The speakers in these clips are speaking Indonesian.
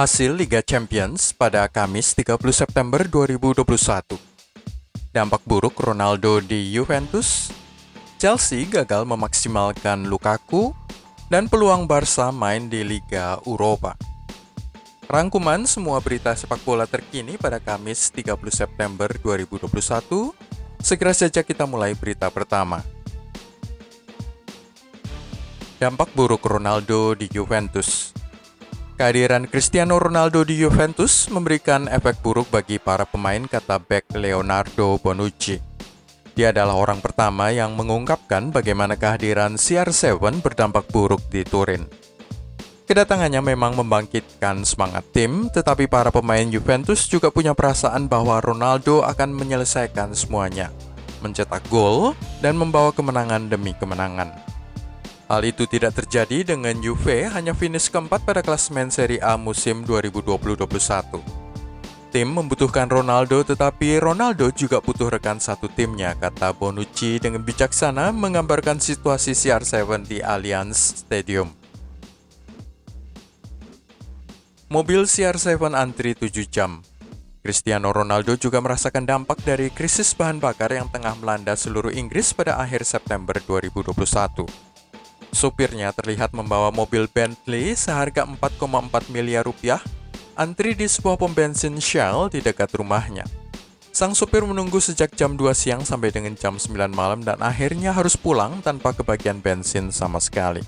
Hasil Liga Champions pada Kamis 30 September 2021. Dampak buruk Ronaldo di Juventus, Chelsea gagal memaksimalkan Lukaku, dan peluang Barca main di Liga Eropa. Rangkuman semua berita sepak bola terkini pada Kamis 30 September 2021. Segera saja kita mulai berita pertama. Dampak buruk Ronaldo di Juventus. Kehadiran Cristiano Ronaldo di Juventus memberikan efek buruk bagi para pemain, kata bek Leonardo Bonucci. Dia adalah orang pertama yang mengungkapkan bagaimana kehadiran CR7 berdampak buruk di Turin. Kedatangannya memang membangkitkan semangat tim, tetapi para pemain Juventus juga punya perasaan bahwa Ronaldo akan menyelesaikan semuanya, mencetak gol, dan membawa kemenangan demi kemenangan. Hal itu tidak terjadi dengan Juve hanya finish keempat pada klasemen Serie A musim 2020-21. Tim membutuhkan Ronaldo, tetapi Ronaldo juga butuh rekan satu timnya, kata Bonucci dengan bijaksana menggambarkan situasi CR7 di Allianz Stadium. Mobil CR7 antri 7 jam. Cristiano Ronaldo juga merasakan dampak dari krisis bahan bakar yang tengah melanda seluruh Inggris pada akhir September 2021. Supirnya terlihat membawa mobil Bentley seharga 4,4 miliar rupiah antri di sebuah pom bensin Shell di dekat rumahnya. Sang supir menunggu sejak jam 2 siang sampai dengan jam 9 malam dan akhirnya harus pulang tanpa kebagian bensin sama sekali.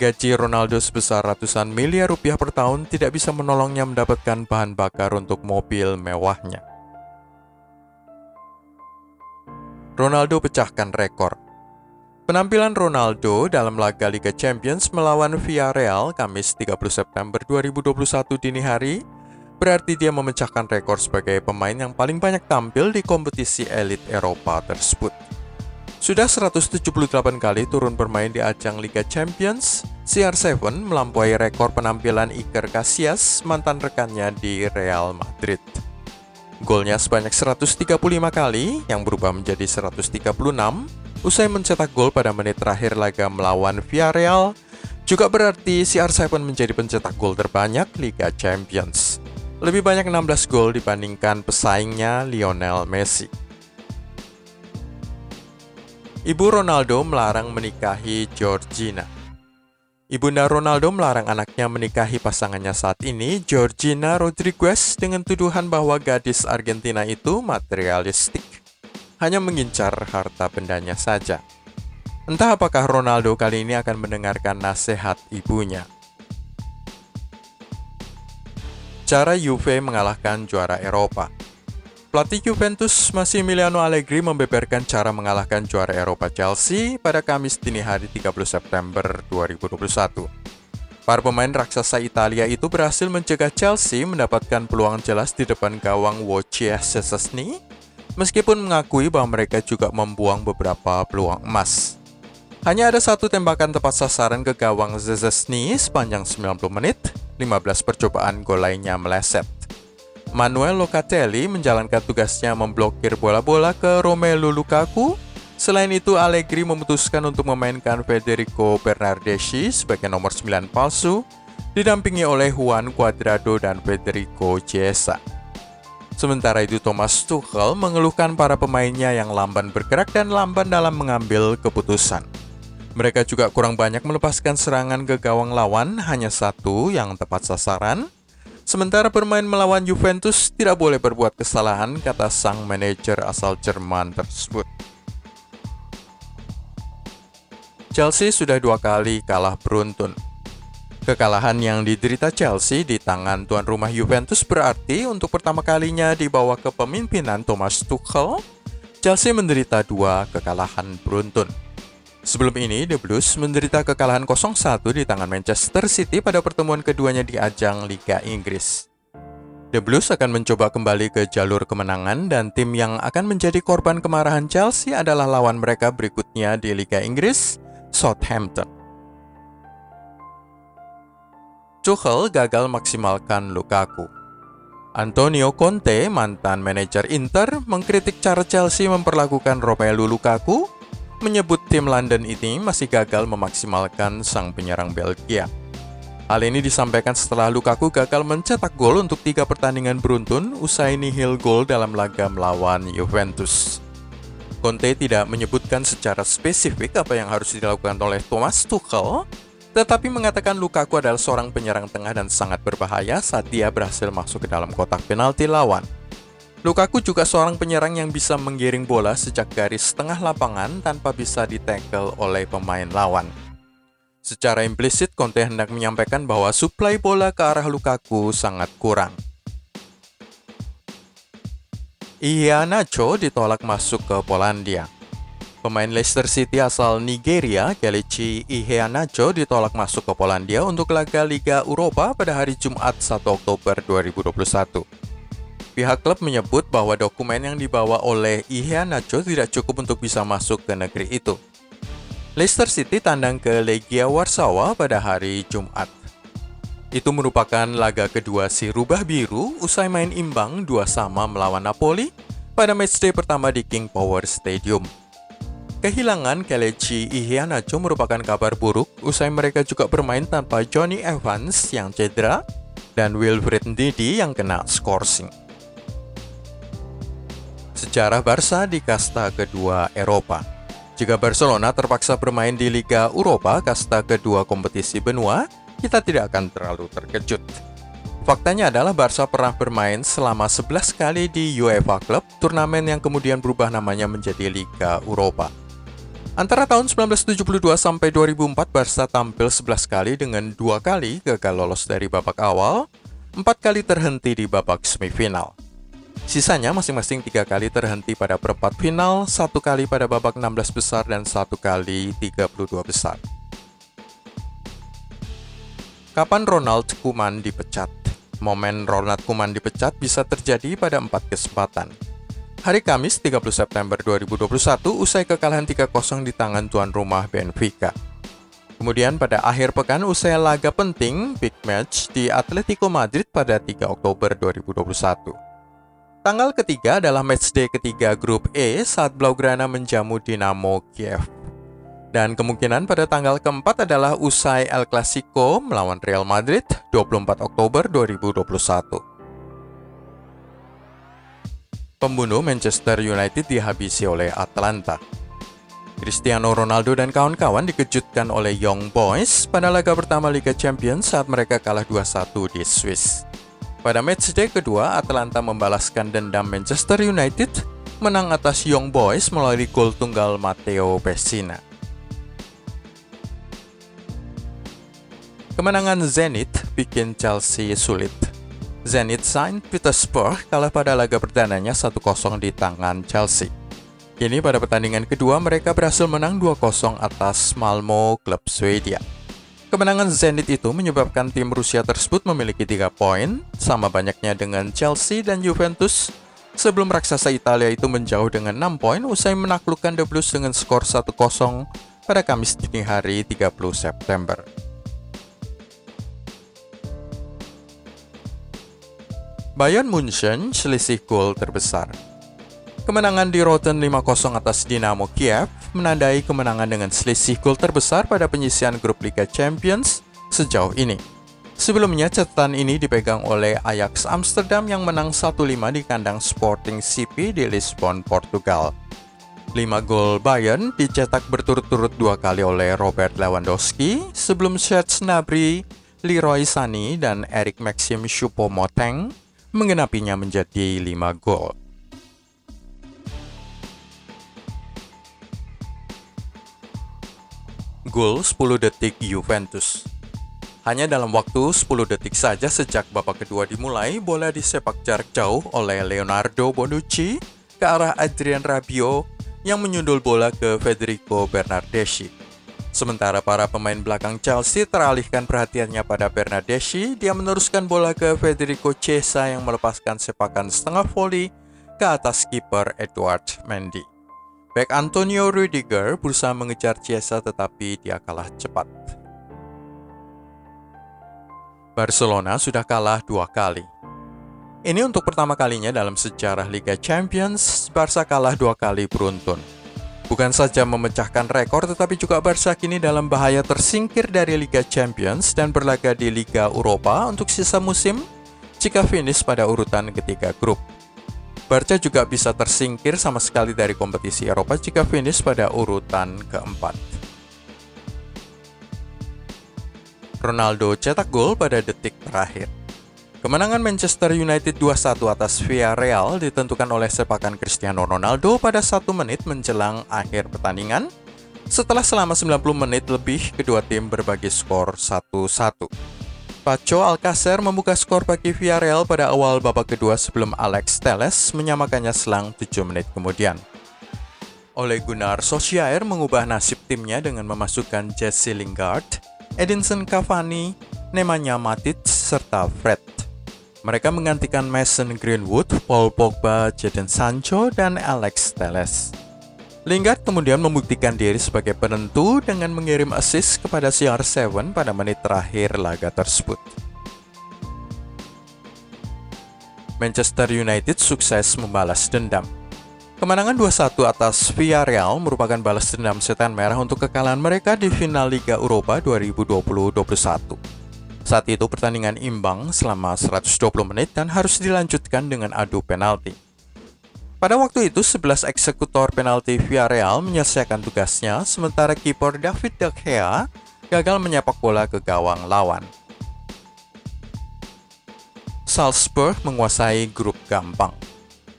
Gaji Ronaldo sebesar ratusan miliar rupiah per tahun tidak bisa menolongnya mendapatkan bahan bakar untuk mobil mewahnya. Ronaldo pecahkan rekor. Penampilan Ronaldo dalam laga Liga Champions melawan Villarreal Kamis 30 September 2021 dini hari berarti dia memecahkan rekor sebagai pemain yang paling banyak tampil di kompetisi elit Eropa tersebut. Sudah 178 kali turun bermain di ajang Liga Champions, CR7 melampaui rekor penampilan Iker Casillas, mantan rekannya di Real Madrid. Golnya sebanyak 135 kali yang berubah menjadi 136 usai mencetak gol pada menit terakhir laga melawan Villarreal, juga berarti CR7 menjadi pencetak gol terbanyak Liga Champions. Lebih banyak 16 gol dibandingkan pesaingnya Lionel Messi. Ibu Ronaldo melarang menikahi Georgina. Ibunda Ronaldo melarang anaknya menikahi pasangannya saat ini, Georgina Rodriguez, dengan tuduhan bahwa gadis Argentina itu materialistik, hanya mengincar harta bendanya saja. Entah apakah Ronaldo kali ini akan mendengarkan nasihat ibunya. Cara Juve mengalahkan juara Eropa. Pelatih Juventus Massimiliano Allegri membeberkan cara mengalahkan juara Eropa Chelsea pada Kamis dini hari 30 September 2021. Para pemain raksasa Italia itu berhasil mencegah Chelsea mendapatkan peluang jelas di depan gawang Wojciech Szczesny, meskipun mengakui bahwa mereka juga membuang beberapa peluang emas. Hanya ada satu tembakan tepat sasaran ke gawang Szczesny sepanjang 90 menit, 15 percobaan gol lainnya meleset. Manuel Locatelli menjalankan tugasnya memblokir bola-bola ke Romelu Lukaku. Selain itu, Allegri memutuskan untuk memainkan Federico Bernardeschi sebagai nomor 9 palsu, didampingi oleh Juan Cuadrado dan Federico Chiesa. Sementara itu, Thomas Tuchel mengeluhkan para pemainnya yang lamban bergerak dan lamban dalam mengambil keputusan. Mereka juga kurang banyak melepaskan serangan ke gawang lawan, hanya satu yang tepat sasaran. Sementara bermain melawan Juventus tidak boleh berbuat kesalahan, kata sang manajer asal Jerman tersebut. Chelsea sudah 2 kali kalah beruntun. Kekalahan yang diderita Chelsea di tangan tuan rumah Juventus berarti untuk pertama kalinya di bawah kepemimpinan Thomas Tuchel, Chelsea menderita 2 kekalahan beruntun. Sebelum ini, The Blues menderita kekalahan 0-1 di tangan Manchester City pada pertemuan keduanya di ajang Liga Inggris. The Blues akan mencoba kembali ke jalur kemenangan dan tim yang akan menjadi korban kemarahan Chelsea adalah lawan mereka berikutnya di Liga Inggris, Southampton. Tuchel gagal maksimalkan Lukaku. Antonio Conte, mantan manajer Inter, mengkritik cara Chelsea memperlakukan Romelu Lukaku, menyebut tim London ini masih gagal memaksimalkan sang penyerang Belgia. Hal ini disampaikan setelah Lukaku gagal mencetak gol untuk 3 pertandingan beruntun usai nihil gol dalam laga melawan Juventus. Conte tidak menyebutkan secara spesifik apa yang harus dilakukan oleh Thomas Tuchel, tetapi mengatakan Lukaku adalah seorang penyerang tengah dan sangat berbahaya saat dia berhasil masuk ke dalam kotak penalti lawan. Lukaku juga seorang penyerang yang bisa menggiring bola sejak garis tengah lapangan tanpa bisa ditackle oleh pemain lawan. Secara implisit, Conte hendak menyampaikan bahwa suplai bola ke arah Lukaku sangat kurang. Iheanacho ditolak masuk ke Polandia. Pemain Leicester City asal Nigeria, Kelechi Iheanacho ditolak masuk ke Polandia untuk laga Liga Eropa pada hari Jumat 1 Oktober 2021. Pihak klub menyebut bahwa dokumen yang dibawa oleh Iheanacho tidak cukup untuk bisa masuk ke negeri itu. Leicester City tandang ke Legia Warsawa pada hari Jumat. Itu merupakan laga kedua si Rubah Biru usai main imbang 2-2 melawan Napoli pada matchday pertama di King Power Stadium. Kehilangan Kelechi Iheanacho merupakan kabar buruk usai mereka juga bermain tanpa Johnny Evans yang cedera dan Wilfried Ndidi yang kena skorsing. Sejarah Barca di kasta kedua Eropa. Jika Barcelona terpaksa bermain di Liga Eropa, kasta kedua kompetisi benua, kita tidak akan terlalu terkejut. Faktanya adalah Barca pernah bermain selama 11 kali di UEFA Club, turnamen yang kemudian berubah namanya menjadi Liga Eropa. Antara tahun 1972 sampai 2004, Barca tampil 11 kali dengan 2 kali gagal lolos dari babak awal, 4 kali terhenti di babak semifinal. Sisanya masing-masing 3 kali terhenti pada perempat final, 1 kali pada babak 16 besar, dan 1 kali 32 besar. Kapan Ronald Koeman dipecat? Momen Ronald Koeman dipecat bisa terjadi pada 4 kesempatan. Hari Kamis 30 September 2021 usai kekalahan 3-0 di tangan tuan rumah Benfica. Kemudian pada akhir pekan usai laga penting Big Match di Atletico Madrid pada 3 Oktober 2021. Tanggal ketiga adalah matchday ketiga grup E saat Blaugrana menjamu Dinamo Kiev. Dan kemungkinan pada tanggal keempat adalah usai El Clasico melawan Real Madrid 24 Oktober 2021. Pembunuh Manchester United dihabisi oleh Atalanta. Cristiano Ronaldo dan kawan-kawan dikejutkan oleh Young Boys pada laga pertama Liga Champions saat mereka kalah 2-1 di Swiss. Pada matchday kedua, Atalanta membalaskan dendam Manchester United, menang atas Young Boys melalui gol tunggal Matteo Pessina. Kemenangan Zenit bikin Chelsea sulit. Zenit Saint Petersburg kalah pada laga perdananya 1-0 di tangan Chelsea. Kini pada pertandingan kedua mereka berhasil menang 2-0 atas Malmö, klub Swedia. Kemenangan Zenit itu menyebabkan tim Rusia tersebut memiliki 3 poin, sama banyaknya dengan Chelsea dan Juventus, sebelum raksasa Italia itu menjauh dengan 6 poin usai menaklukkan The Blues dengan skor 1-0 pada Kamis dini hari 30 September. Bayern Munchen selisih gol terbesar. Kemenangan di Rotten 5-0 atas Dinamo Kiev menandai kemenangan dengan selisih gol terbesar pada penyisihan grup Liga Champions sejauh ini. Sebelumnya catatan ini dipegang oleh Ajax Amsterdam yang menang 1-5 di kandang Sporting CP di Lisbon, Portugal. 5 gol Bayern dicetak berturut-turut 2 kali oleh Robert Lewandowski sebelum Serge Gnabry, Leroy Sané, dan Eric Maxim Choupo-Moting menggenapinya menjadi 5 gol. Gol 10 detik Juventus. Hanya dalam waktu 10 detik saja sejak babak kedua dimulai, bola disepak jarak jauh oleh Leonardo Bonucci ke arah Adrien Rabiot yang menyundul bola ke Federico Bernardeschi. Sementara para pemain belakang Chelsea teralihkan perhatiannya pada Bernardeschi, dia meneruskan bola ke Federico Chiesa yang melepaskan sepakan setengah voli ke atas kiper Edouard Mendy. Bek Antonio Rudiger berusaha mengejar Chiesa tetapi dia kalah cepat. Barcelona sudah kalah 2 kali. Ini untuk pertama kalinya dalam sejarah Liga Champions, Barca kalah 2 kali beruntun. Bukan saja memecahkan rekor, tetapi juga Barca kini dalam bahaya tersingkir dari Liga Champions dan berlaga di Liga Eropa untuk sisa musim jika finish pada urutan ketiga grup. Barca juga bisa tersingkir sama sekali dari kompetisi Eropa jika finish pada urutan keempat. Ronaldo cetak gol pada detik terakhir. Kemenangan Manchester United 2-1 atas Villarreal ditentukan oleh sepakan Cristiano Ronaldo pada 1 menit menjelang akhir pertandingan. Setelah selama 90 menit lebih, kedua tim berbagi skor 1-1. Paco Alcacer membuka skor bagi Villarreal pada awal babak kedua sebelum Alex Telles menyamakannya selang 7 menit kemudian. Ole Gunnar Solskjaer mengubah nasib timnya dengan memasukkan Jesse Lingard, Edinson Cavani, Nemanja Matic, serta Fred. Mereka menggantikan Mason Greenwood, Paul Pogba, Jadon Sancho, dan Alex Telles. Lingard kemudian membuktikan diri sebagai penentu dengan mengirim assist kepada CR7 pada menit terakhir laga tersebut. Manchester United sukses membalas dendam. Kemenangan 2-1 atas Villarreal merupakan balas dendam setan merah untuk kekalahan mereka di final Liga Eropa 2020-21. Saat itu pertandingan imbang selama 120 menit dan harus dilanjutkan dengan adu penalti. Pada waktu itu, 11 eksekutor penalti Villarreal menyelesaikan tugasnya, sementara kiper David De Gea gagal menyepak bola ke gawang lawan. Salzburg menguasai grup gampang.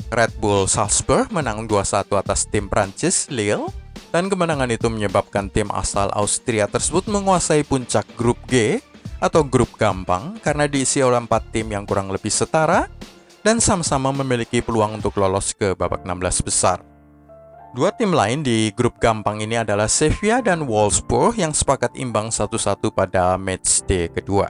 Red Bull Salzburg menang 2-1 atas tim Prancis Lille, dan kemenangan itu menyebabkan tim asal Austria tersebut menguasai puncak grup G atau grup gampang karena diisi oleh 4 tim yang kurang lebih setara dan sama-sama memiliki peluang untuk lolos ke babak 16 besar. Dua tim lain di grup gampang ini adalah Sevilla dan Wolfsburg yang sepakat imbang 1-1 pada matchday kedua.